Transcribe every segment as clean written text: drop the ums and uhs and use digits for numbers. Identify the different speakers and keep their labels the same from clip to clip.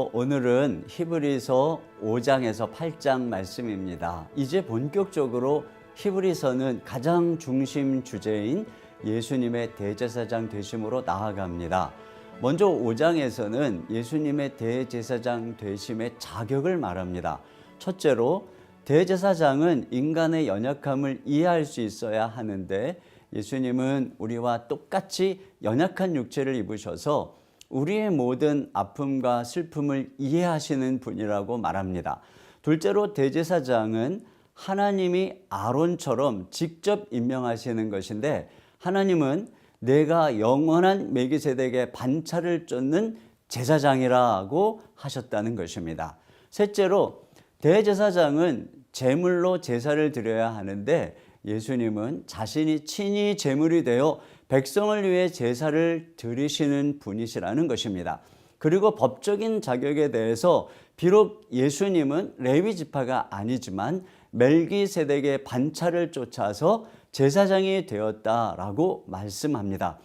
Speaker 1: 그래서 오늘은 히브리서 5장에서 8장 말씀입니다. 이제 본격적으로 히브리서는 가장 중심 주제인 예수님의 대제사장 되심으로 나아갑니다. 먼저 5장에서는 예수님의 대제사장 되심의 자격을 말합니다. 첫째로 대제사장은 인간의 연약함을 이해할 수 있어야 하는데 예수님은 우리와 똑같이 연약한 육체를 입으셔서 우리의 모든 아픔과 슬픔을 이해하시는 분이라고 말합니다. 둘째로 대제사장은 하나님이 아론처럼 직접 임명하시는 것인데 하나님은 내가 영원한 멜기세덱의 반차를 쫓는 제사장이라고 하셨다는 것입니다. 셋째로 대제사장은 제물로 제사를 드려야 하는데 예수님은 자신이 친히 제물이 되어 백성을 위해 제사를 드리시는 분이시라는 것입니다. 그리고 법적인 자격에 대해서 비록 예수님은 레위 지파가 아니지만 멜기세덱의 반차를 쫓아서 제사장이 되었다라고 말씀합니다.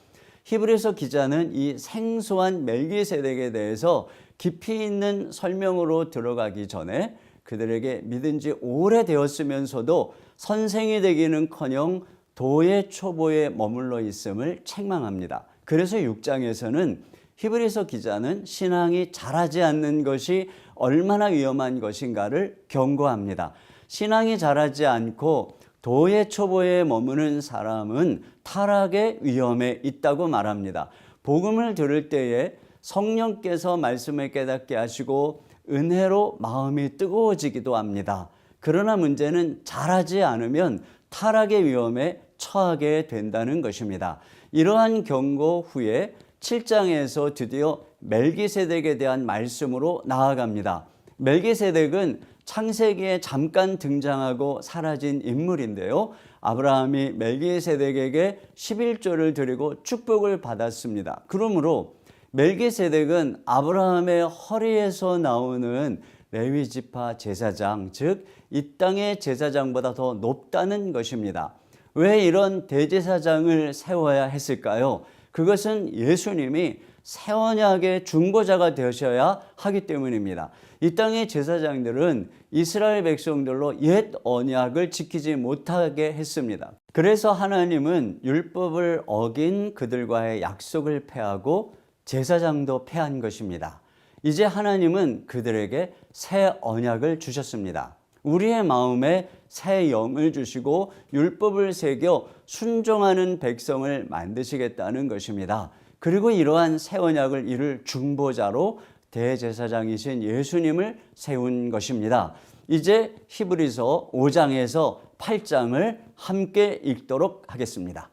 Speaker 1: 히브리서 기자는 이 생소한 멜기세덱에 대해서 깊이 있는 설명으로 들어가기 전에 그들에게 믿은 지 오래되었으면서도 선생이 되기는커녕 도의 초보에 머물러 있음을 책망합니다. 그래서 6장에서는 히브리서 기자는 신앙이 자라지 않는 것이 얼마나 위험한 것인가를 경고합니다. 신앙이 자라지 않고 도의 초보에 머무는 사람은 타락의 위험에 있다고 말합니다. 복음을 들을 때에 성령께서 말씀을 깨닫게 하시고 은혜로 마음이 뜨거워지기도 합니다. 그러나 문제는 자라지 않으면 타락의 위험에 처하게 된다는 것입니다. 이러한 경고 후에 7장에서 드디어 멜기세덱에 대한 말씀으로 나아갑니다. 멜기세덱은 창세기에 잠깐 등장하고 사라진 인물인데요. 아브라함이 멜기세덱에게 11조를 드리고 축복을 받았습니다. 그러므로 멜기세덱은 아브라함의 허리에서 나오는 레위 지파 제사장, 즉 이 땅의 제사장보다 더 높다는 것입니다. 왜 이런 대제사장을 세워야 했을까요? 그것은 예수님이 새 언약의 중보자가 되셔야 하기 때문입니다. 이 땅의 제사장들은 이스라엘 백성들로 옛 언약을 지키지 못하게 했습니다. 그래서 하나님은 율법을 어긴 그들과의 약속을 폐하고 제사장도 폐한 것입니다. 이제 하나님은 그들에게 새 언약을 주셨습니다. 우리의 마음에 새 영을 주시고 율법을 새겨 순종하는 백성을 만드시겠다는 것입니다. 그리고 이러한 새 언약을 이룰 중보자로 대제사장이신 예수님을 세운 것입니다. 이제 히브리서 5장에서 8장을 함께 읽도록 하겠습니다.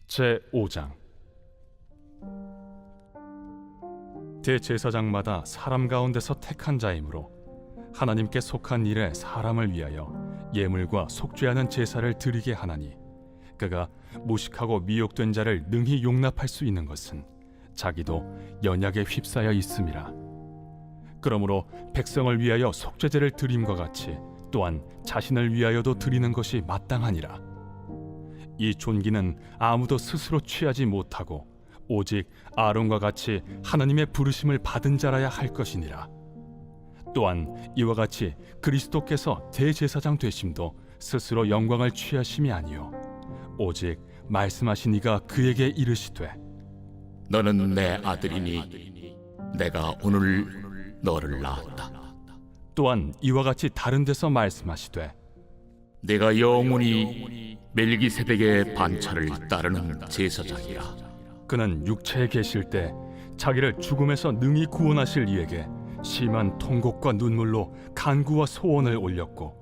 Speaker 2: 제5장 대제사장마다 사람 가운데서 택한 자이므로 하나님께 속한 일에 사람을 위하여 예물과 속죄하는 제사를 드리게 하나니 그가 무식하고 미혹된 자를 능히 용납할 수 있는 것은 자기도 연약에 휩싸여 있음이라. 그러므로 백성을 위하여 속죄제를 드림과 같이 또한 자신을 위하여도 드리는 것이 마땅하니라. 이 존귀는 아무도 스스로 취하지 못하고 오직 아론과 같이 하나님의 부르심을 받은 자라야 할 것이니라. 또한 이와 같이 그리스도께서 대제사장 되심도 스스로 영광을 취하심이 아니요 오직 말씀하신 이가 그에게 이르시되
Speaker 3: 너는 내 아들이니 내가 오늘 너를 낳았다.
Speaker 2: 또한 이와 같이 다른 데서 말씀하시되
Speaker 3: 내가 영원히 멜기세덱의 반차를 따르는 제사장이라.
Speaker 2: 그는 육체에 계실 때 자기를 죽음에서 능히 구원하실 이에게 심한 통곡과 눈물로 간구와 소원을 올렸고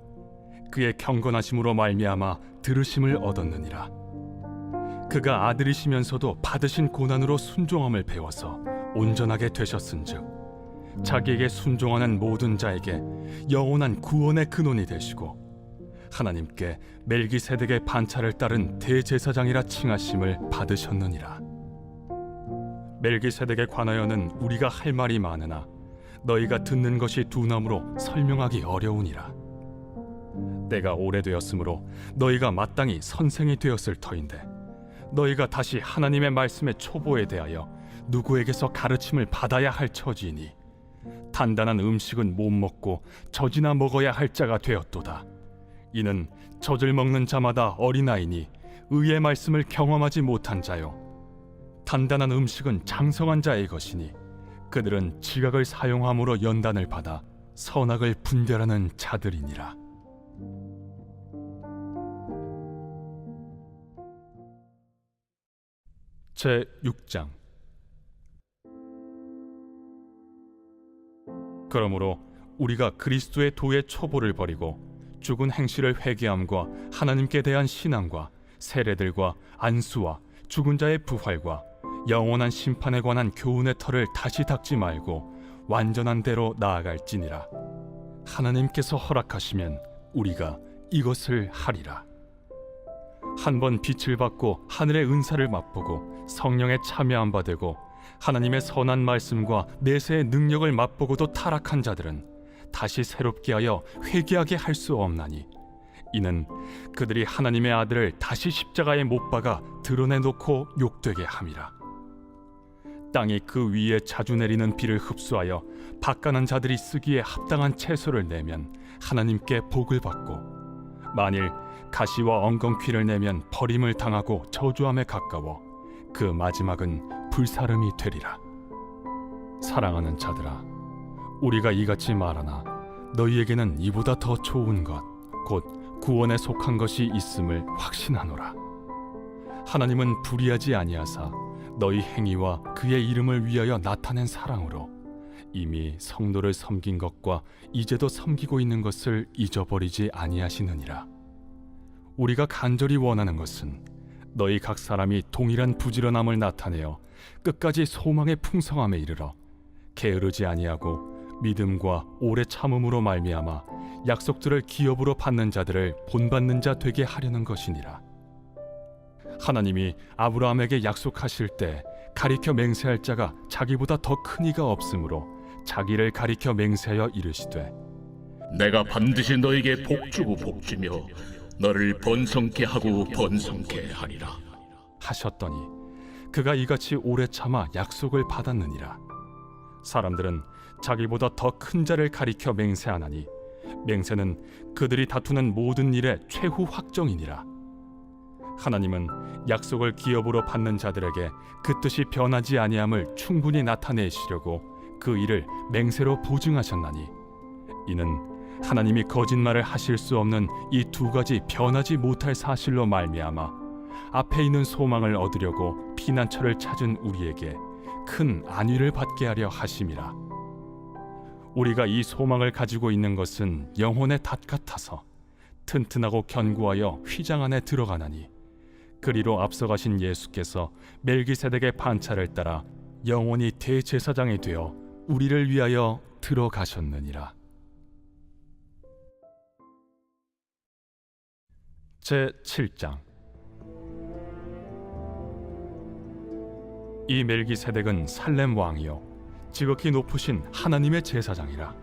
Speaker 2: 그의 경건하심으로 말미암아 들으심을 얻었느니라. 그가 아들이시면서도 받으신 고난으로 순종함을 배워서 온전하게 되셨은즉 자기에게 순종하는 모든 자에게 영원한 구원의 근원이 되시고 하나님께 멜기세덱의 반차를 따른 대제사장이라 칭하심을 받으셨느니라. 멜기세덱에 관하여는 우리가 할 말이 많으나 너희가 듣는 것이 두나무로 설명하기 어려우니라. 때가 오래되었으므로 너희가 마땅히 선생이 되었을 터인데 너희가 다시 하나님의 말씀의 초보에 대하여 누구에게서 가르침을 받아야 할 처지이니 단단한 음식은 못 먹고 젖이나 먹어야 할 자가 되었도다. 이는 젖을 먹는 자마다 어린아이니 의의 말씀을 경험하지 못한 자요, 단단한 음식은 장성한 자의 것이니 그들은 지각을 사용함으로 연단을 받아 선악을 분별하는 자들이니라. 제 6장. 그러므로 우리가 그리스도의 도의 초보를 버리고 죽은 행실을 회개함과 하나님께 대한 신앙과 세례들과 안수와 죽은 자의 부활과 영원한 심판에 관한 교훈의 털을 다시 닦지 말고 완전한 대로 나아갈지니라. 하나님께서 허락하시면 우리가 이것을 하리라. 한번 빛을 받고 하늘의 은사를 맛보고 성령에 참여한 바 되고 하나님의 선한 말씀과 내세의 능력을 맛보고도 타락한 자들은 다시 새롭게 하여 회개하게 할 수 없나니, 이는 그들이 하나님의 아들을 다시 십자가에 못 박아 드러내놓고 욕되게 함이라. 땅이 그 위에 자주 내리는 비를 흡수하여 바가난 자들이 쓰기에 합당한 채소를 내면 하나님께 복을 받고, 만일 가시와 엉겅퀴를 내면 버림을 당하고 저주함에 가까워 그 마지막은 불사름이 되리라. 사랑하는 자들아, 우리가 이같이 말하나 너희에게는 이보다 더 좋은 것, 곧 구원에 속한 것이 있음을 확신하노라. 하나님은 불의하지 아니하사 너희 행위와 그의 이름을 위하여 나타낸 사랑으로 이미 성도를 섬긴 것과 이제도 섬기고 있는 것을 잊어버리지 아니하시느니라. 우리가 간절히 원하는 것은 너희 각 사람이 동일한 부지런함을 나타내어 끝까지 소망의 풍성함에 이르러 게으르지 아니하고 믿음과 오래 참음으로 말미암아 약속들을 기업으로 받는 자들을 본받는 자 되게 하려는 것이니라. 하나님이 아브라함에게 약속하실 때 가리켜 맹세할 자가 자기보다 더 큰 이가 없으므로 자기를 가리켜 맹세하여 이르시되,
Speaker 3: 내가 반드시 너에게 복주고 복주며 너를 번성케 하고 번성케 하리라
Speaker 2: 하셨더니 그가 이같이 오래 참아 약속을 받았느니라. 사람들은 자기보다 더 큰 자를 가리켜 맹세하나니 맹세는 그들이 다투는 모든 일의 최후 확정이니라. 하나님은 약속을 기업으로 받는 자들에게 그 뜻이 변하지 아니함을 충분히 나타내시려고 그 일을 맹세로 보증하셨나니, 이는 하나님이 거짓말을 하실 수 없는 이 두 가지 변하지 못할 사실로 말미암아 앞에 있는 소망을 얻으려고 피난처를 찾은 우리에게 큰 안위를 받게 하려 하심이라. 우리가 이 소망을 가지고 있는 것은 영혼의 닷 같아서 튼튼하고 견고하여 휘장 안에 들어가나니, 그리로 앞서가신 예수께서 멜기세덱의 반차를 따라 영원히 대제사장이 되어 우리를 위하여 들어가셨느니라. 제 7장. 이 멜기세덱은 살렘 왕이요 지극히 높으신 하나님의 제사장이라.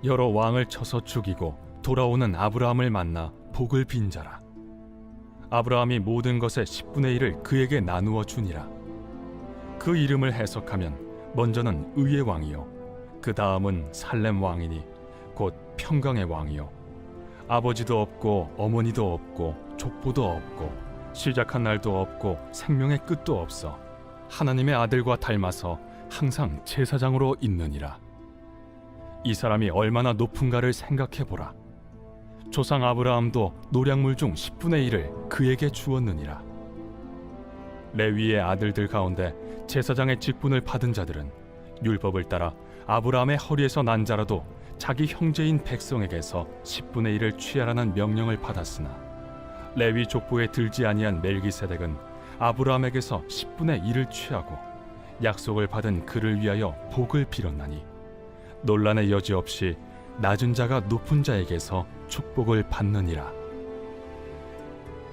Speaker 2: 여러 왕을 쳐서 죽이고 돌아오는 아브라함을 만나 복을 빈 자라. 아브라함이 모든 것의 10분의 1을 그에게 나누어 주니라. 그 이름을 해석하면 먼저는 의의 왕이요 그 다음은 살렘 왕이니 곧 평강의 왕이요 아버지도 없고 어머니도 없고 족보도 없고 시작한 날도 없고 생명의 끝도 없어 하나님의 아들과 닮아서 항상 제사장으로 있느니라. 이 사람이 얼마나 높은가를 생각해보라. 조상 아브라함도 노량물 중 10분의 1을 그에게 주었느니라. 레위의 아들들 가운데 제사장의 직분을 받은 자들은 율법을 따라 아브라함의 허리에서 난 자라도 자기 형제인 백성에게서 10분의 1을 취하라는 명령을 받았으나, 레위 족보에 들지 아니한 멜기세덱은 아브라함에게서 10분의 1을 취하고 약속을 받은 그를 위하여 복을 빌었나니, 논란의 여지 없이 낮은 자가 높은 자에게서 축복을 받느니라.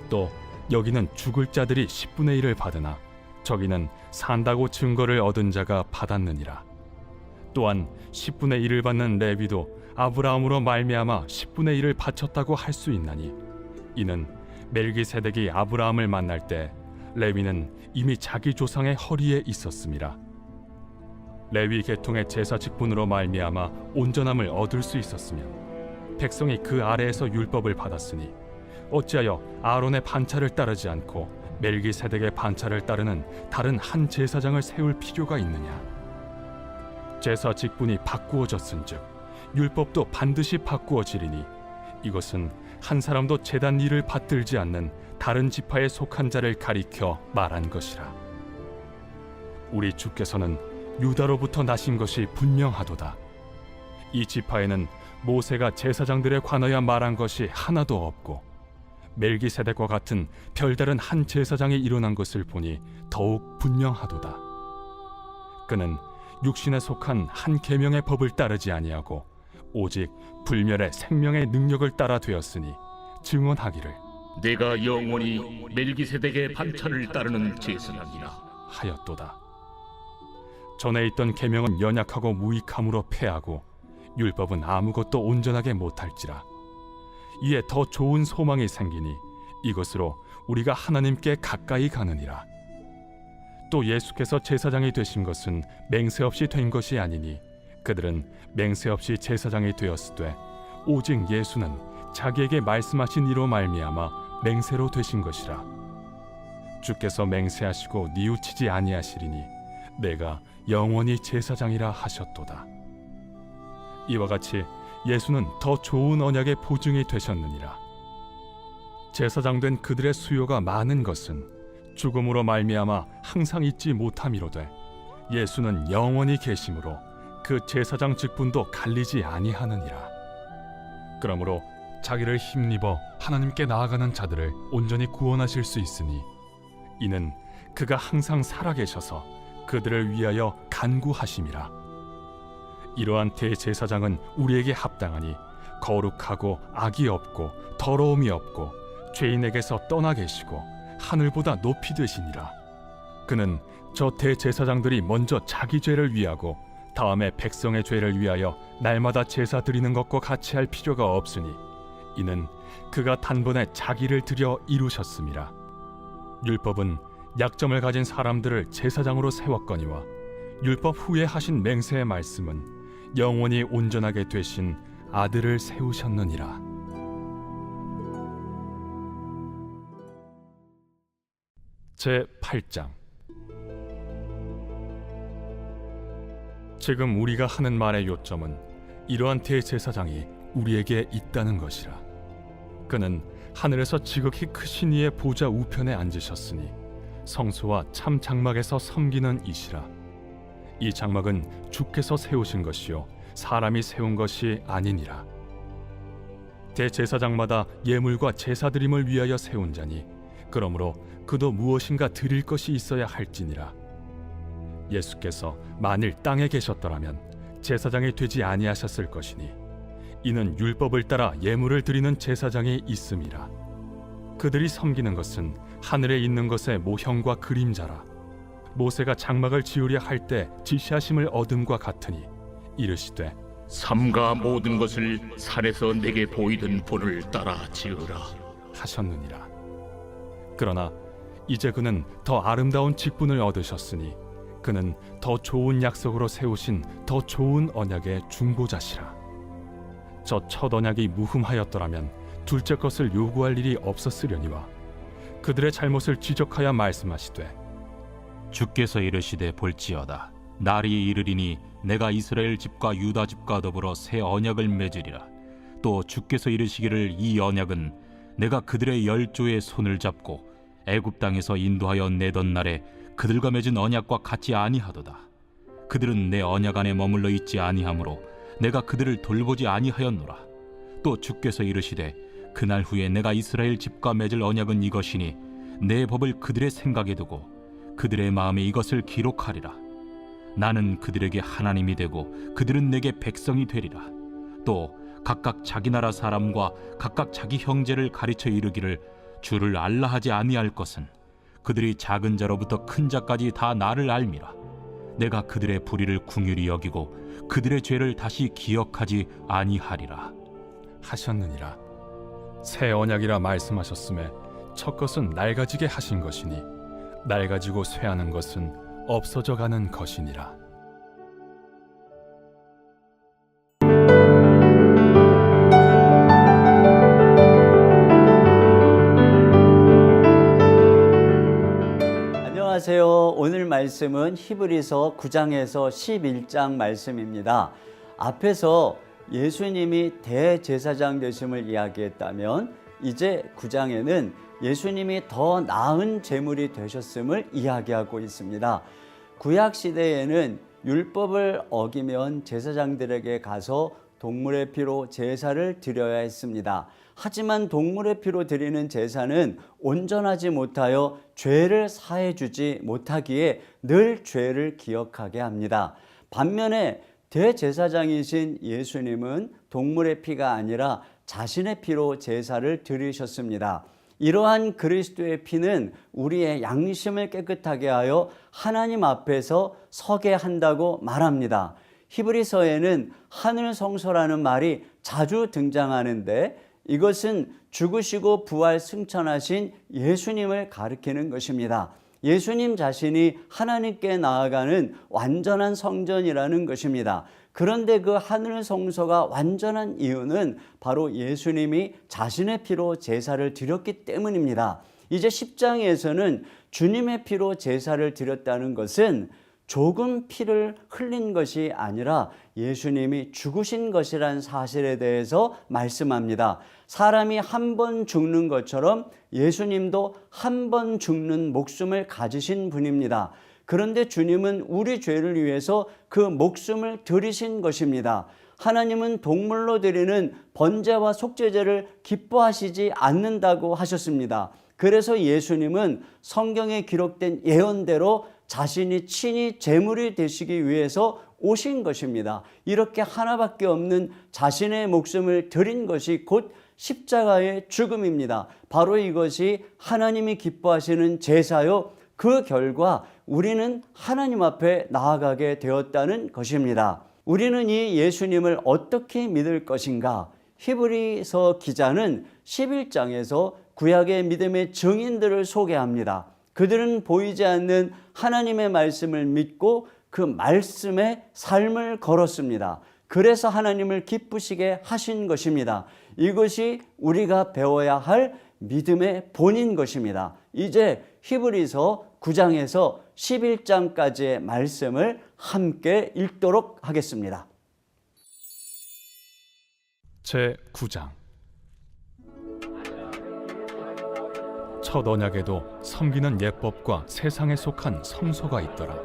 Speaker 2: 또 여기는 죽을 자들이 10분의 1을 받으나 저기는 산다고 증거를 얻은 자가 받았느니라. 또한 10분의 1을 받는 레위도 아브라함으로 말미암아 10분의 1을 바쳤다고 할 수 있나니, 이는 멜기세덱이 아브라함을 만날 때 레위는 이미 자기 조상의 허리에 있었음이라. 레위 계통의 제사 직분으로 말미암아 온전함을 얻을 수 있었으며 백성이 그 아래에서 율법을 받았으니 어찌하여 아론의 반차를 따르지 않고 멜기세덱의 반차를 따르는 다른 한 제사장을 세울 필요가 있느냐? 제사 직분이 바꾸어졌은즉 율법도 반드시 바꾸어지리니 이것은 한 사람도 제단 일을 받들지 않는 다른 지파에 속한 자를 가리켜 말한 것이라. 우리 주께서는 유다로부터 나신 것이 분명하도다. 이 지파에는 모세가 제사장들에 관하여 말한 것이 하나도 없고 멜기세덱과 같은 별다른 한 제사장이 일어난 것을 보니 더욱 분명하도다. 그는 육신에 속한 한 계명의 법을 따르지 아니하고 오직 불멸의 생명의 능력을 따라 되었으니 증언하기를
Speaker 3: 내가 영원히 멜기세덱의 반차를 따르는 제사장이라
Speaker 2: 하였도다. 전에 있던 계명은 연약하고 무익함으로 패하고 율법은 아무것도 온전하게 못할지라. 이에 더 좋은 소망이 생기니 이것으로 우리가 하나님께 가까이 가느니라. 또 예수께서 제사장이 되신 것은 맹세 없이 된 것이 아니니 그들은 맹세 없이 제사장이 되었으되 오직 예수는 자기에게 말씀하신 이로 말미암아 맹세로 되신 것이라. 주께서 맹세하시고 뉘우치지 아니하시리니 내가 영원히 제사장이라 하셨도다. 이와 같이 예수는 더 좋은 언약의 보증이 되셨느니라. 제사장 된 그들의 수요가 많은 것은 죽음으로 말미암아 항상 잊지 못함이로되 예수는 영원히 계심으로 그 제사장 직분도 갈리지 아니하느니라. 그러므로 자기를 힘입어 하나님께 나아가는 자들을 온전히 구원하실 수 있으니 이는 그가 항상 살아계셔서 그들을 위하여 간구하심이라. 이러한 대제사장은 우리에게 합당하니 거룩하고 악이 없고 더러움이 없고 죄인에게서 떠나 계시고 하늘보다 높이 되시니라. 그는 저 대제사장들이 먼저 자기 죄를 위하고 다음에 백성의 죄를 위하여 날마다 제사 드리는 것과 같이 할 필요가 없으니 이는 그가 단번에 자기를 드려 이루셨음이라. 율법은 약점을 가진 사람들을 제사장으로 세웠거니와 율법 후에 하신 맹세의 말씀은 영원히 온전하게 되신 아들을 세우셨느니라. 제 8장. 지금 우리가 하는 말의 요점은 이러한 대제사장이 우리에게 있다는 것이라. 그는 하늘에서 지극히 크신 이의 보좌 우편에 앉으셨으니 성소와 참 장막에서 섬기는 이시라. 이 장막은 주께서 세우신 것이요 사람이 세운 것이 아니니라. 대제사장마다 예물과 제사드림을 위하여 세운 자니 그러므로 그도 무엇인가 드릴 것이 있어야 할지니라. 예수께서 만일 땅에 계셨더라면 제사장이 되지 아니하셨을 것이니 이는 율법을 따라 예물을 드리는 제사장이 있음이라. 그들이 섬기는 것은 하늘에 있는 것의 모형과 그림자라. 모세가 장막을 지으려 할 때 지시하심을 얻음과 같으니 이르시되
Speaker 3: 삼가 모든 것을 산에서 내게 보이던 본을 따라 지으라
Speaker 2: 하셨느니라. 그러나 이제 그는 더 아름다운 직분을 얻으셨으니 그는 더 좋은 약속으로 세우신 더 좋은 언약의 중보자시라. 저 첫 언약이 무흠하였더라면 둘째 것을 요구할 일이 없었으려니와 그들의 잘못을 지적하여 말씀하시되
Speaker 4: 주께서 이르시되 볼지어다 날이 이르리니 내가 이스라엘 집과 유다 집과 더불어 새 언약을 맺으리라. 또 주께서 이르시기를 이 언약은 내가 그들의 열조의 손을 잡고 애굽 땅에서 인도하여 내던 날에 그들과 맺은 언약과 같지 아니하도다. 그들은 내 언약 안에 머물러 있지 아니하므로 내가 그들을 돌보지 아니하였노라. 또 주께서 이르시되 그날 후에 내가 이스라엘 집과 맺을 언약은 이것이니 내 법을 그들의 생각에 두고 그들의 마음에 이것을 기록하리라. 나는 그들에게 하나님이 되고 그들은 내게 백성이 되리라. 또 각각 자기 나라 사람과 각각 자기 형제를 가르쳐 이르기를 주를 알라 하지 아니할 것은 그들이 작은 자로부터 큰 자까지 다 나를 알미라. 내가 그들의 불의를 궁휼히 여기고 그들의 죄를 다시 기억하지 아니하리라
Speaker 2: 하셨느니라. 새 언약이라 말씀하셨음에 첫 것은 낡아지게 하신 것이니 낡아지고 쇠하는 것은 없어져 가는 것이니라.
Speaker 1: 안녕하세요. 오늘 말씀은 히브리서 9장에서 11장 말씀입니다. 앞에서 예수님이 대제사장 되심을 이야기했다면 이제 9장에는 예수님이 더 나은 제물이 되셨음을 이야기하고 있습니다. 구약 시대에는 율법을 어기면 제사장들에게 가서 동물의 피로 제사를 드려야 했습니다. 하지만 동물의 피로 드리는 제사는 온전하지 못하여 죄를 사해 주지 못하기에 늘 죄를 기억하게 합니다. 반면에 대제사장이신 예수님은 동물의 피가 아니라 자신의 피로 제사를 드리셨습니다. 이러한 그리스도의 피는 우리의 양심을 깨끗하게 하여 하나님 앞에서 서게 한다고 말합니다. 히브리서에는 하늘 성소라는 말이 자주 등장하는데 이것은 죽으시고 부활 승천하신 예수님을 가리키는 것입니다. 예수님 자신이 하나님께 나아가는 완전한 성전이라는 것입니다. 그런데 그 하늘 성소가 완전한 이유는 바로 예수님이 자신의 피로 제사를 드렸기 때문입니다. 이제 10장에서는 주님의 피로 제사를 드렸다는 것은 조금 피를 흘린 것이 아니라 예수님이 죽으신 것이란 사실에 대해서 말씀합니다. 사람이 한 번 죽는 것처럼 예수님도 한 번 죽는 목숨을 가지신 분입니다. 그런데 주님은 우리 죄를 위해서 그 목숨을 드리신 것입니다. 하나님은 동물로 드리는 번제와 속죄제를 기뻐하시지 않는다고 하셨습니다. 그래서 예수님은 성경에 기록된 예언대로 자신이 친히 제물이 되시기 위해서 오신 것입니다. 이렇게 하나밖에 없는 자신의 목숨을 드린 것이 곧 십자가의 죽음입니다. 바로 이것이 하나님이 기뻐하시는 제사요, 그 결과 우리는 하나님 앞에 나아가게 되었다는 것입니다. 우리는 이 예수님을 어떻게 믿을 것인가? 히브리서 기자는 11장에서 구약의 믿음의 증인들을 소개합니다. 그들은 보이지 않는 하나님의 말씀을 믿고 그 말씀에 삶을 걸었습니다. 그래서 하나님을 기쁘시게 하신 것입니다. 이것이 우리가 배워야 할 믿음의 본인 것입니다. 이제 히브리서 9장에서 11장까지의 말씀을 함께 읽도록 하겠습니다.
Speaker 2: 제9장. 첫 언약에도 섬기는 예법과 세상에 속한 성소가 있더라.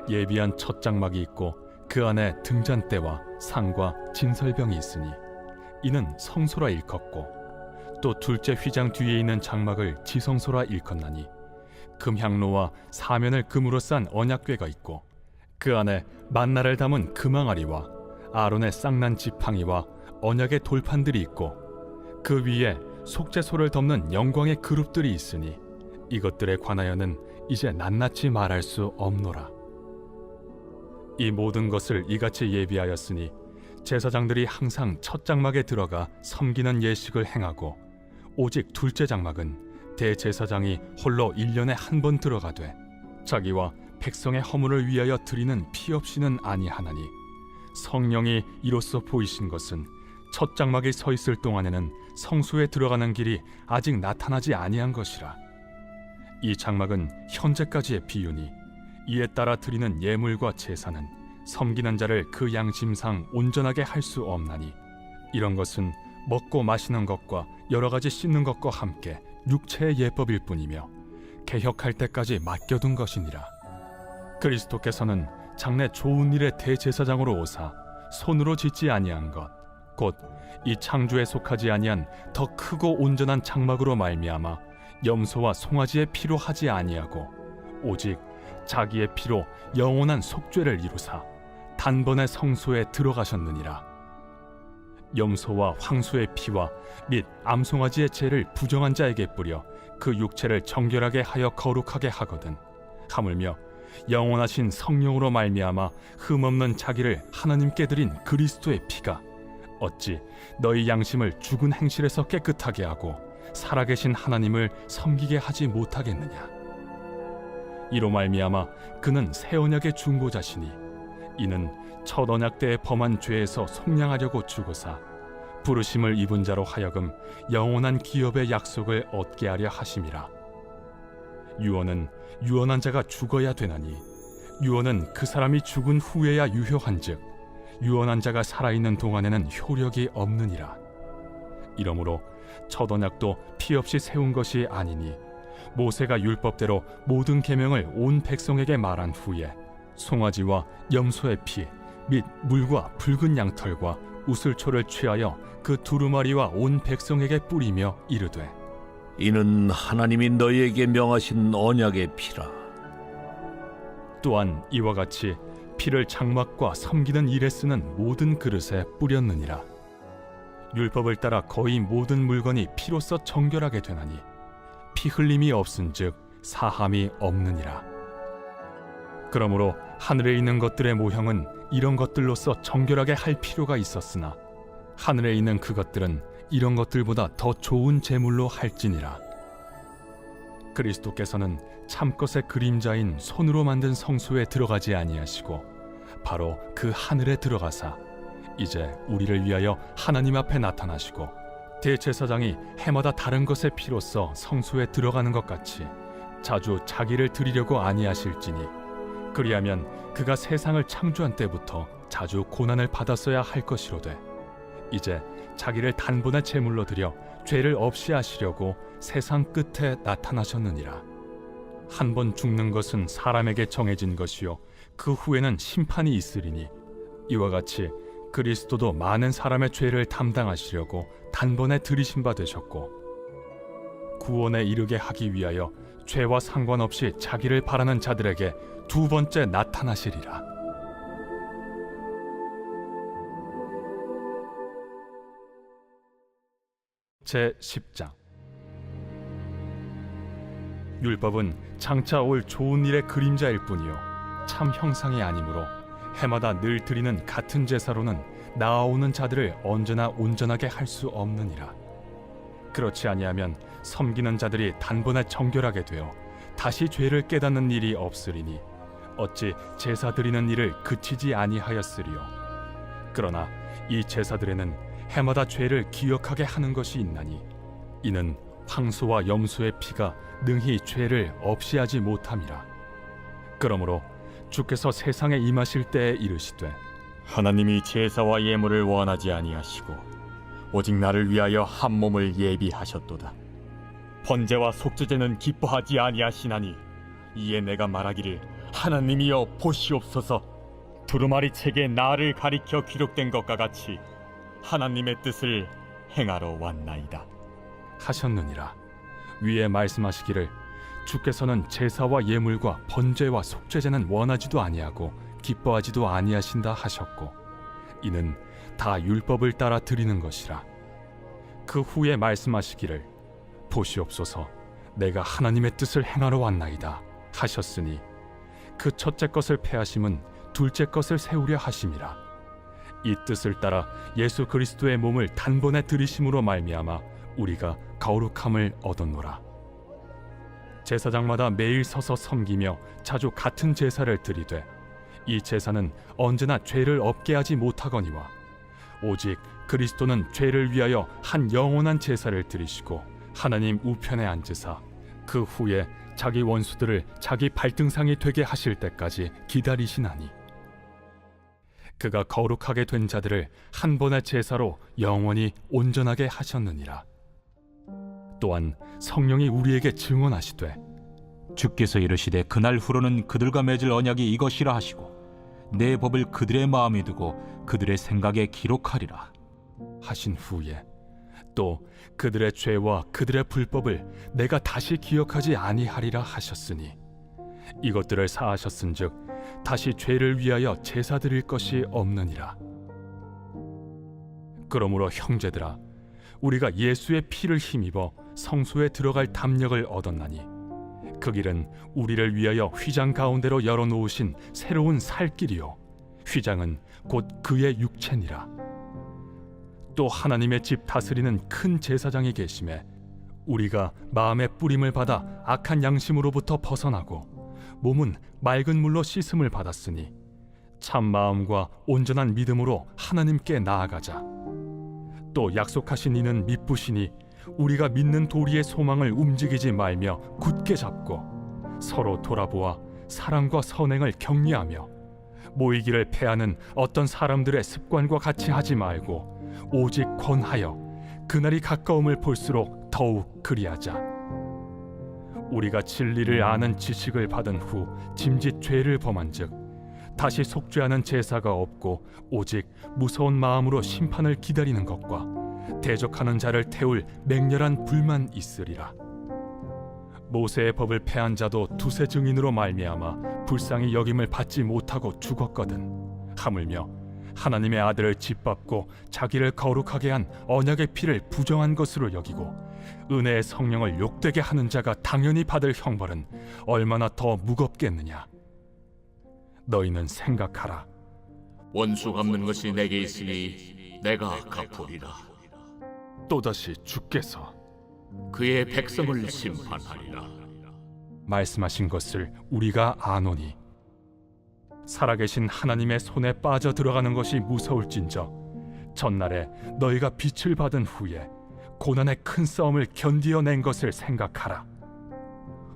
Speaker 2: 예비한 첫 장막이 있고 그 안에 등잔대와 상과 진설병이 있으니 이는 성소라 일컫고, 또 둘째 휘장 뒤에 있는 장막을 지성소라 일컫나니 금향로와 사면을 금으로 싼 언약궤가 있고 그 안에 만나를 담은 금항아리와 아론의 쌍난 지팡이와 언약의 돌판들이 있고 그 위에 속죄소를 덮는 영광의 그룹들이 있으니 이것들에 관하여는 이제 낱낱이 말할 수 없노라. 이 모든 것을 이같이 예비하였으니 제사장들이 항상 첫 장막에 들어가 섬기는 예식을 행하고 오직 둘째 장막은 대제사장이 홀로 1년에 한 번 들어가되 자기와 백성의 허물을 위하여 드리는 피 없이는 아니하나니 성령이 이로써 보이신 것은 첫 장막에 서 있을 동안에는 성소에 들어가는 길이 아직 나타나지 아니한 것이라. 이 장막은 현재까지의 비유니 이에 따라 드리는 예물과 제사는 섬기는 자를 그 양심상 온전하게 할 수 없나니 이런 것은 먹고 마시는 것과 여러 가지 씻는 것과 함께 육체의 예법일 뿐이며 개혁할 때까지 맡겨둔 것이니라. 그리스도께서는 장래 좋은 일의 대제사장으로 오사 손으로 짓지 아니한 것 곧 이 창조에 속하지 아니한 더 크고 온전한 장막으로 말미암아 염소와 송아지의 피로 하지 아니하고 오직 자기의 피로 영원한 속죄를 이루사 단번에 성소에 들어가셨느니라. 염소와 황소의 피와 및 암송아지의 죄를 부정한 자에게 뿌려 그 육체를 정결하게 하여 거룩하게 하거든 하물며 영원하신 성령으로 말미암아 흠없는 자기를 하나님께 드린 그리스도의 피가 어찌 너희 양심을 죽은 행실에서 깨끗하게 하고 살아계신 하나님을 섬기게 하지 못하겠느냐. 이로 말미암아 그는 새 언약의 중보자시니 이는 첫 언약 때에 범한 죄에서 속량하려고 죽으사 부르심을 입은 자로 하여금 영원한 기업의 약속을 얻게 하려 하심이라. 유언은 유언한 자가 죽어야 되나니 유언은 그 사람이 죽은 후에야 유효한즉 유언한 자가 살아있는 동안에는 효력이 없느니라. 이러므로 첫 언약도 피 없이 세운 것이 아니니 모세가 율법대로 모든 계명을 온 백성에게 말한 후에 송아지와 염소의 피 및 물과 붉은 양털과 우슬초를 취하여 그 두루마리와 온 백성에게 뿌리며 이르되
Speaker 5: 이는 하나님이 너희에게 명하신 언약의 피라.
Speaker 2: 또한 이와 같이 피를 장막과 섬기는 일에 쓰는 모든 그릇에 뿌렸느니라. 율법을 따라 거의 모든 물건이 피로써 정결하게 되나니 피 흘림이 없은즉 사함이 없느니라. 그러므로 하늘에 있는 것들의 모형은 이런 것들로서 정결하게 할 필요가 있었으나 하늘에 있는 그것들은 이런 것들보다 더 좋은 제물로 할지니라. 그리스도께서는 참것의 그림자인 손으로 만든 성소에 들어가지 아니하시고 바로 그 하늘에 들어가사 이제 우리를 위하여 하나님 앞에 나타나시고 대제사장이 해마다 다른 것의 피로써 성소에 들어가는 것 같이 자주 자기를 드리려고 아니하실지니 그리하면 그가 세상을 창조한 때부터 자주 고난을 받았어야 할 것이로되 이제 자기를 단번에 제물로 드려 죄를 없이 하시려고 세상 끝에 나타나셨느니라. 한 번 죽는 것은 사람에게 정해진 것이요 그 후에는 심판이 있으리니 이와 같이 그리스도도 많은 사람의 죄를 담당하시려고 단번에 들이신 바 되셨고 구원에 이르게 하기 위하여 죄와 상관없이 자기를 바라는 자들에게 두 번째 나타나시리라. 제10장 율법은 장차 올 좋은 일의 그림자일 뿐이요 참 형상이 아니므로 해마다 늘 드리는 같은 제사로는 나아오는 자들을 언제나 온전하게 할 수 없느니라. 그렇지 아니하면 섬기는 자들이 단번에 정결하게 되어 다시 죄를 깨닫는 일이 없으리니 어찌 제사 드리는 일을 그치지 아니하였으리요. 그러나 이 제사들에는 해마다 죄를 기억하게 하는 것이 있나니 이는 황소와 염소의 피가 능히 죄를 없이 하지 못함이라. 그러므로 주께서 세상에 임하실 때에 이르시되
Speaker 6: 하나님이 제사와 예물을 원하지 아니하시고 오직 나를 위하여 한 몸을 예비하셨도다. 번제와 속죄제는 기뻐하지 아니하시나니 이에 내가 말하기를 하나님이여 보시옵소서. 두루마리 책에 나를 가리켜 기록된 것과 같이 하나님의 뜻을 행하러 왔나이다
Speaker 2: 하셨느니라. 위에 말씀하시기를 주께서는 제사와 예물과 번제와 속죄제는 원하지도 아니하고 기뻐하지도 아니하신다 하셨고 이는 다 율법을 따라 드리는 것이라. 그 후에 말씀하시기를 보시옵소서 내가 하나님의 뜻을 행하러 왔나이다 하셨으니 그 첫째 것을 패하심은 둘째 것을 세우려 하심이라. 이 뜻을 따라 예수 그리스도의 몸을 단번에 들이심으로 말미암아 우리가 거룩함을 얻었노라. 제사장마다 매일 서서 섬기며 자주 같은 제사를 드리되 이 제사는 언제나 죄를 없게 하지 못하거니와 오직 그리스도는 죄를 위하여 한 영원한 제사를 드리시고 하나님 우편에 앉으사 그 후에 자기 원수들을 자기 발등상이 되게 하실 때까지 기다리시나니 그가 거룩하게 된 자들을 한 번의 제사로 영원히 온전하게 하셨느니라. 또한 성령이 우리에게 증언하시되
Speaker 4: 주께서 이르시되 그날 후로는 그들과 맺을 언약이 이것이라 하시고 내 법을 그들의 마음에 두고 그들의 생각에 기록하리라
Speaker 2: 하신 후에 또 그들의 죄와 그들의 불법을 내가 다시 기억하지 아니하리라 하셨으니 이것들을 사하셨은즉 다시 죄를 위하여 제사 드릴 것이 없느니라. 그러므로 형제들아 우리가 예수의 피를 힘입어 성소에 들어갈 담력을 얻었나니 그 길은 우리를 위하여 휘장 가운데로 열어놓으신 새로운 살 길이요 휘장은 곧 그의 육체니라. 또 하나님의 집 다스리는 큰 제사장이 계심에 우리가 마음의 뿌림을 받아 악한 양심으로부터 벗어나고 몸은 맑은 물로 씻음을 받았으니 참 마음과 온전한 믿음으로 하나님께 나아가자. 또 약속하신 이는 미쁘시니 우리가 믿는 도리의 소망을 움직이지 말며 굳게 잡고 서로 돌아보아 사랑과 선행을 격리하며 모이기를 패하는 어떤 사람들의 습관과 같이 하지 말고 오직 권하여 그날이 가까움을 볼수록 더욱 그리하자. 우리가 진리를 아는 지식을 받은 후 짐짓 죄를 범한즉 다시 속죄하는 제사가 없고 오직 무서운 마음으로 심판을 기다리는 것과 대적하는 자를 태울 맹렬한 불만 있으리라. 모세의 법을 패한 자도 두세 증인으로 말미암아 불쌍히 여김을 받지 못하고 죽었거든. 하물며 하나님의 아들을 짓밟고 자기를 거룩하게 한 언약의 피를 부정한 것으로 여기고 은혜의 성령을 욕되게 하는 자가 당연히 받을 형벌은 얼마나 더 무겁겠느냐. 너희는 생각하라.
Speaker 3: 원수 갚는 것이 내게 있으니 내가 갚으리라.
Speaker 2: 또다시 주께서
Speaker 3: 그의 백성을 심판하리라.
Speaker 2: 말씀하신 것을 우리가 아노니 살아계신 하나님의 손에 빠져 들어가는 것이 무서울진저 전날에 너희가 빛을 받은 후에 고난의 큰 싸움을 견디어낸 것을 생각하라.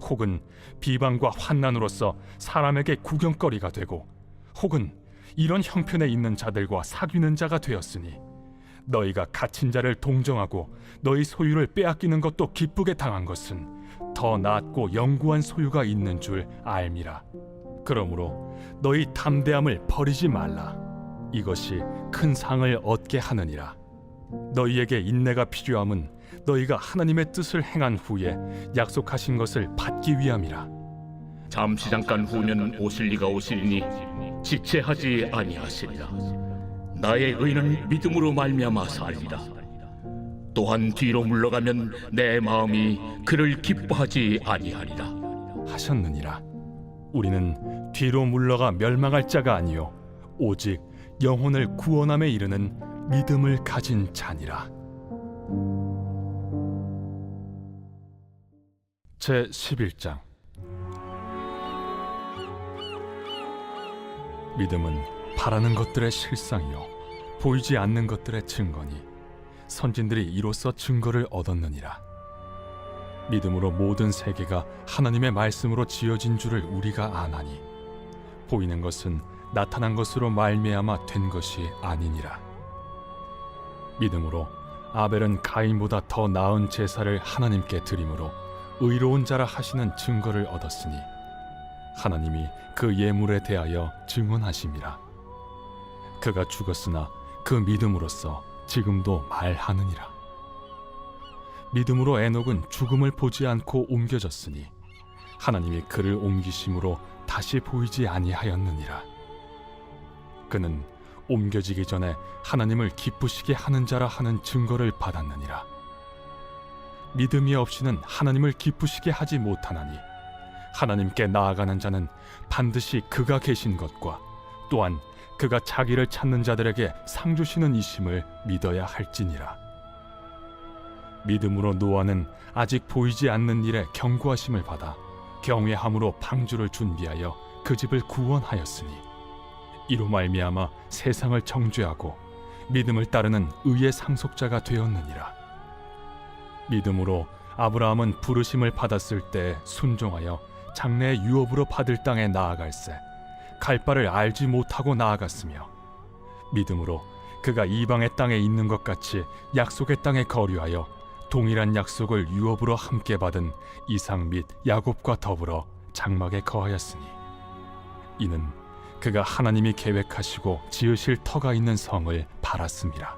Speaker 2: 혹은 비방과 환난으로서 사람에게 구경거리가 되고 혹은 이런 형편에 있는 자들과 사귀는 자가 되었으니 너희가 갇힌 자를 동정하고 너희 소유를 빼앗기는 것도 기쁘게 당한 것은 더 낫고 영구한 소유가 있는 줄 알미라. 그러므로 너희 담대함을 버리지 말라. 이것이 큰 상을 얻게 하느니라. 너희에게 인내가 필요함은 너희가 하나님의 뜻을 행한 후에 약속하신 것을 받기 위함이라.
Speaker 3: 잠시 잠깐 후면 오실 이가 오시리니 지체하지 아니하시리라. 나의 의는 믿음으로 말미암아 살리라. 또한 뒤로 물러가면 내 마음이 그를 기뻐하지 아니하리라
Speaker 2: 하셨느니라. 우리는 뒤로 물러가 멸망할 자가 아니요 오직 영혼을 구원함에 이르는 믿음을 가진 자니라. 제 11장. 믿음은 바라는 것들의 실상이요 보이지 않는 것들의 증거니 선진들이 이로써 증거를 얻었느니라. 믿음으로 모든 세계가 하나님의 말씀으로 지어진 줄을 우리가 아나니 보이는 것은 나타난 것으로 말미암아 된 것이 아니니라. 믿음으로 아벨은 가인보다 더 나은 제사를 하나님께 드림으로 의로운 자라 하시는 증거를 얻었으니 하나님이 그 예물에 대하여 증언하심이라. 그가 죽었으나 그 믿음으로써 지금도 말하느니라. 믿음으로 에녹은 죽음을 보지 않고 옮겨졌으니 하나님이 그를 옮기심으로 다시 보이지 아니하였느니라. 그는 옮겨지기 전에 하나님을 기쁘시게 하는 자라 하는 증거를 받았느니라. 믿음이 없이는 하나님을 기쁘시게 하지 못하나니 하나님께 나아가는 자는 반드시 그가 계신 것과 또한 그가 자기를 찾는 자들에게 상 주시는 이심을 믿어야 할지니라. 믿음으로 노아는 아직 보이지 않는 일에 경고하심을 받아 경외함으로 방주를 준비하여 그 집을 구원하였으니 이로 말미암아 세상을 정죄하고 믿음을 따르는 의의 상속자가 되었느니라. 믿음으로 아브라함은 부르심을 받았을 때 순종하여 장래의 유업으로 받을 땅에 나아갈새 갈 바를 알지 못하고 나아갔으며 믿음으로 그가 이방의 땅에 있는 것 같이 약속의 땅에 거류하여 동일한 약속을 유업으로 함께 받은 이삭 및 야곱과 더불어 장막에 거하였으니 이는 그가 하나님이 계획하시고 지으실 터가 있는 성을 바랐음이라.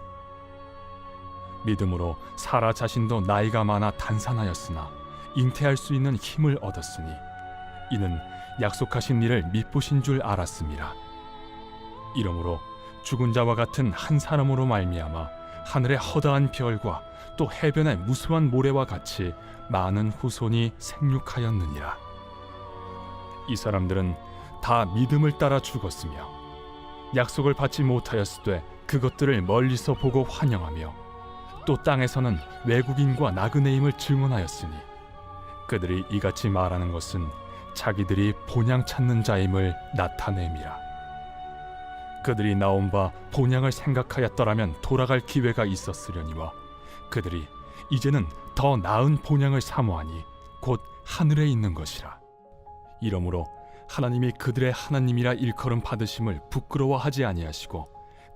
Speaker 2: 믿음으로 사라 자신도 나이가 많아 단산하였으나 잉태할 수 있는 힘을 얻었으니 이는 약속하신 일을 미쁘신 줄 알았음이라. 이러므로 죽은 자와 같은 한 사람으로 말미암아 하늘의 허다한 별과 또 해변의 무수한 모래와 같이 많은 후손이 생육하였느니라. 이 사람들은 다 믿음을 따라 죽었으며 약속을 받지 못하였으되 그것들을 멀리서 보고 환영하며 또 땅에서는 외국인과 나그네임을 증언하였으니 그들이 이같이 말하는 것은 자기들이 본향 찾는 자임을 나타냄이라. 그들이 나온 바 본향을 생각하였더라면 돌아갈 기회가 있었으려니와 그들이 이제는 더 나은 본향을 사모하니 곧 하늘에 있는 것이라. 이러므로 하나님이 그들의 하나님이라 일컬음 받으심을 부끄러워하지 아니하시고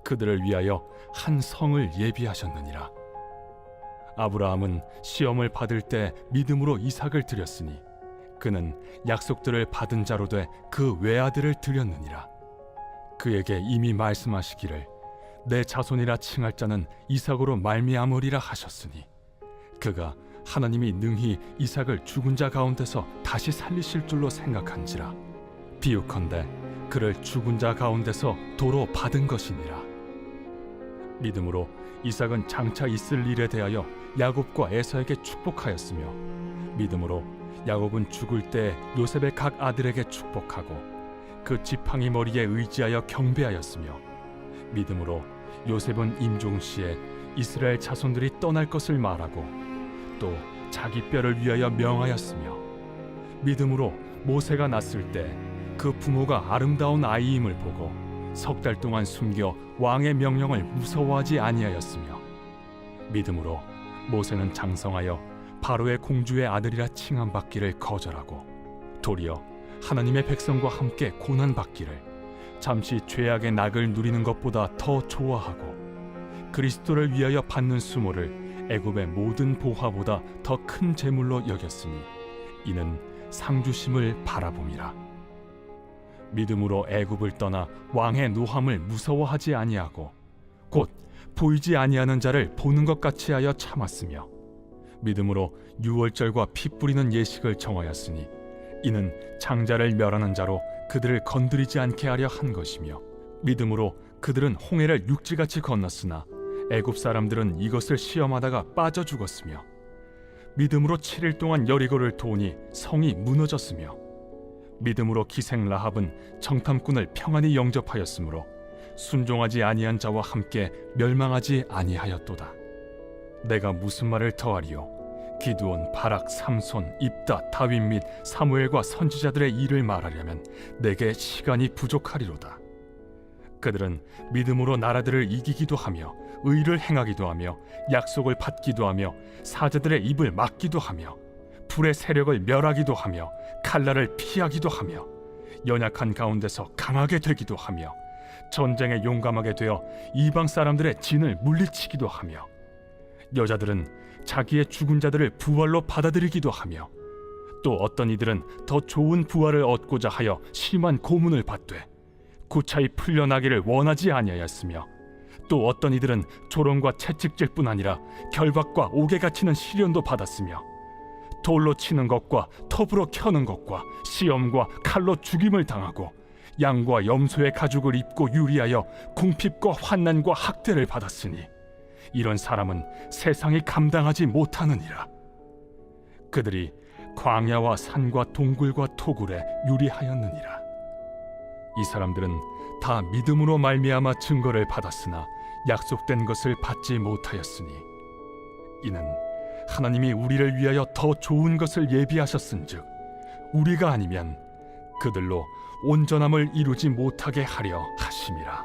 Speaker 2: 그들을 위하여 한 성을 예비하셨느니라. 아브라함은 시험을 받을 때 믿음으로 이삭을 드렸으니 그는 약속들을 받은 자로 돼 그 외아들을 드렸느니라. 그에게 이미 말씀하시기를 내 자손이라 칭할 자는 이삭으로 말미암으리라 하셨으니 그가 하나님이 능히 이삭을 죽은 자 가운데서 다시 살리실 줄로 생각한지라. 비유컨대 그를 죽은 자 가운데서 도로 받은 것이니라. 믿음으로 이삭은 장차 있을 일에 대하여 야곱과 에서에게 축복하였으며 믿음으로 야곱은 죽을 때 요셉의 각 아들에게 축복하고 그 지팡이 머리에 의지하여 경배하였으며 믿음으로 요셉은 임종시에 이스라엘 자손들이 떠날 것을 말하고 또 자기 뼈를 위하여 명하였으며 믿음으로 모세가 낳았을 때 그 부모가 아름다운 아이임을 보고 석 달 동안 숨겨 왕의 명령을 무서워하지 아니하였으며 믿음으로 모세는 장성하여 바로의 공주의 아들이라 칭함받기를 거절하고 도리어 하나님의 백성과 함께 고난받기를 잠시 죄악의 낙을 누리는 것보다 더 좋아하고 그리스도를 위하여 받는 수모를 애굽의 모든 보화보다 더 큰 재물로 여겼으니 이는 상주심을 바라봄이라. 믿음으로 애굽을 떠나 왕의 노함을 무서워하지 아니하고 곧 보이지 아니하는 자를 보는 것 같이 하여 참았으며 믿음으로 유월절과 피 뿌리는 예식을 정하였으니 이는 장자를 멸하는 자로 그들을 건드리지 않게 하려 한 것이며 믿음으로 그들은 홍해를 육지같이 건넜으나 애굽 사람들은 이것을 시험하다가 빠져 죽었으며 믿음으로 7일 동안 여리고를 도우니 성이 무너졌으며 믿음으로 기생 라합은 정탐꾼을 평안히 영접하였으므로 순종하지 아니한 자와 함께 멸망하지 아니하였도다. 내가 무슨 말을 더하리요? 기드온, 바락, 삼손, 입다, 다윗 및 사무엘과 선지자들의 일을 말하려면 내게 시간이 부족하리로다. 그들은 믿음으로 나라들을 이기기도 하며 의를 행하기도 하며 약속을 받기도 하며 사자들의 입을 막기도 하며 불의 세력을 멸하기도 하며 칼날을 피하기도 하며 연약한 가운데서 강하게 되기도 하며 전쟁에 용감하게 되어 이방 사람들의 진을 물리치기도 하며 여자들은 자기의 죽은 자들을 부활로 받아들이기도 하며 또 어떤 이들은 더 좋은 부활을 얻고자 하여 심한 고문을 받되 구차히 풀려나기를 원하지 아니하였으며 또 어떤 이들은 조롱과 채찍질 뿐 아니라 결박과 옥에 갇히는 시련도 받았으며 돌로 치는 것과 톱으로 켜는 것과 시험과 칼로 죽임을 당하고 양과 염소의 가죽을 입고 유리하여 궁핍과 환난과 학대를 받았으니 이런 사람은 세상이 감당하지 못하느니라. 그들이 광야와 산과 동굴과 토굴에 유리하였느니라. 이 사람들은 다 믿음으로 말미암아 증거를 받았으나 약속된 것을 받지 못하였으니 이는 하나님이 우리를 위하여 더 좋은 것을 예비하셨은즉 우리가 아니면 그들로 온전함을 이루지 못하게 하려 하심이라.